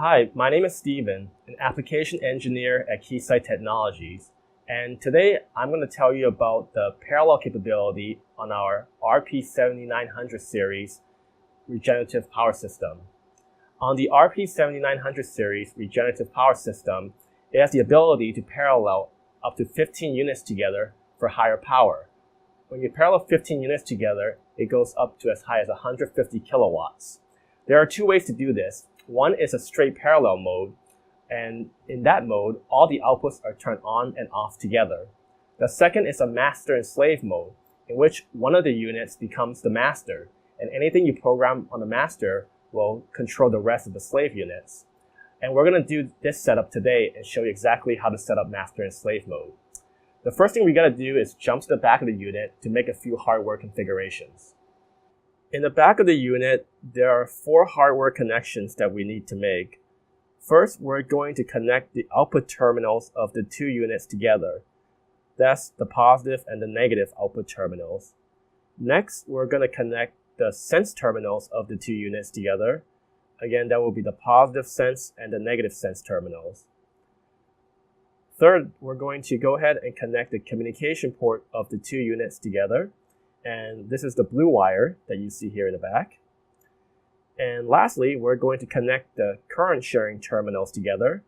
Hi, my name is Steven, an application engineer at Keysight Technologies, and today I'm going to tell you about the parallel capability on our RP7900 series regenerative power system. On the RP7900 series regenerative power system, it has the ability to parallel up to 15 units together for higher power. When you parallel 15 units together, it goes up to as high as 150 kilowatts. There are two ways to do this. One is a straight parallel mode, and in that mode, all the outputs are turned on and off together. The second is a master and slave mode, in which one of the units becomes the master, and anything you program on the master will control the rest of the slave units. And we're going to do this setup today and show you exactly how to set up master and slave mode. The first thing we got to do is jump to the back of the unit to make a few hardware configurations. In the back of the unit, there are 4 hardware connections that we need to make. First, we're going to connect the output terminals of the 2 units together. That's the positive and the negative output terminals. Next, we're going to connect the sense terminals of the 2 units together. Again, that will be the positive sense and the negative sense terminals. Third, we're going to go ahead and connect the communication port of the 2 units together. And this is the blue wire that you see here in the back. And lastly, we're going to connect the current sharing terminals together.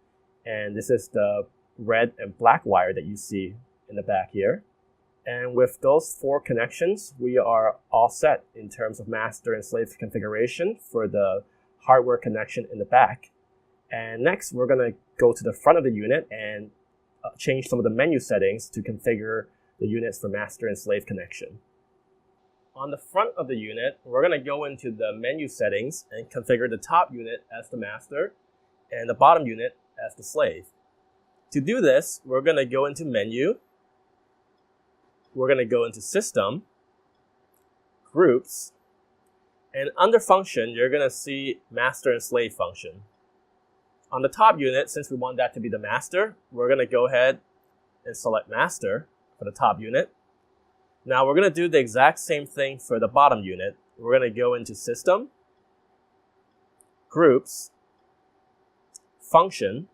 And this is the red and black wire that you see in the back here. And with those 4 connections, we are all set in terms of master and slave configuration for the hardware connection in the back. And next, we're going to go to the front of the unit and change some of the menu settings to configure the units for master and slave connection. On the front of the unit, we're going to go into the menu settings and configure the top unit as the master and the bottom unit as the slave. To do this, we're going to go into Menu, we're going to go into System, Groups, and under Function, you're going to see Master and Slave function. On the top unit, since we want that to be the master, we're going to go ahead and select Master for the top unit. Now we're going to do the exact same thing for the bottom unit. We're going to go into System, Groups, Function,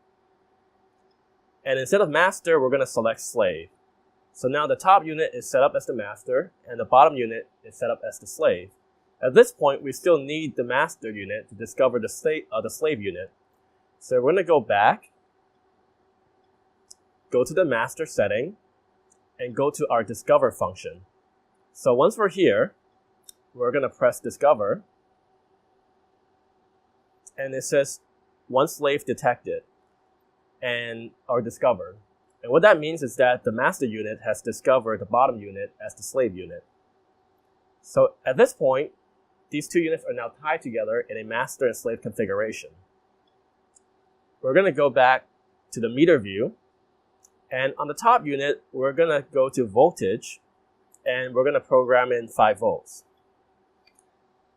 and instead of Master, we're going to select Slave. So now the top unit is set up as the master, and the bottom unit is set up as the slave. At this point, we still need the master unit to discover the slave unit. So we're going to go back, go to the master setting, and go to our discover function. So once we're here, we're going to press discover, and it says one slave detected or discovered. And what that means is that the master unit has discovered the bottom unit as the slave unit. So at this point, these 2 units are now tied together in a master and slave configuration. We're going to go back to the meter view. And on the top unit, we're going to go to voltage, and we're going to program in 5 volts.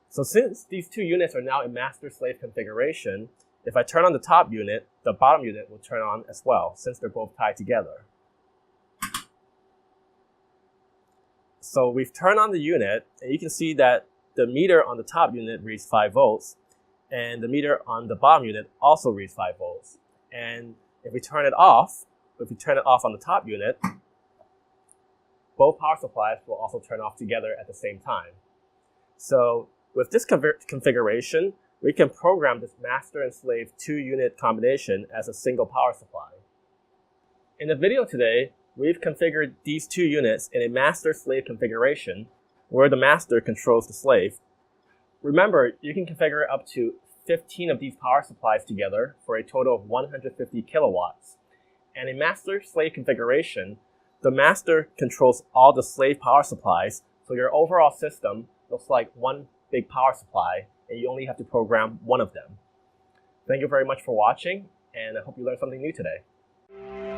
So since these 2 units are now in master-slave configuration, if I turn on the top unit, the bottom unit will turn on as well, since they're both tied together. So we've turned on the unit, and you can see that the meter on the top unit reads 5 volts, and the meter on the bottom unit also reads 5 volts. And if we turn it off on the top unit, both power supplies will also turn off together at the same time. So with this configuration, we can program this master and slave 2-unit combination as a single power supply. In the video today, we've configured these 2 units in a master-slave configuration where the master controls the slave. Remember, you can configure up to 15 of these power supplies together for a total of 150 kilowatts. And in master-slave configuration, the master controls all the slave power supplies, so your overall system looks like one big power supply, and you only have to program one of them. Thank you very much for watching, and I hope you learned something new today.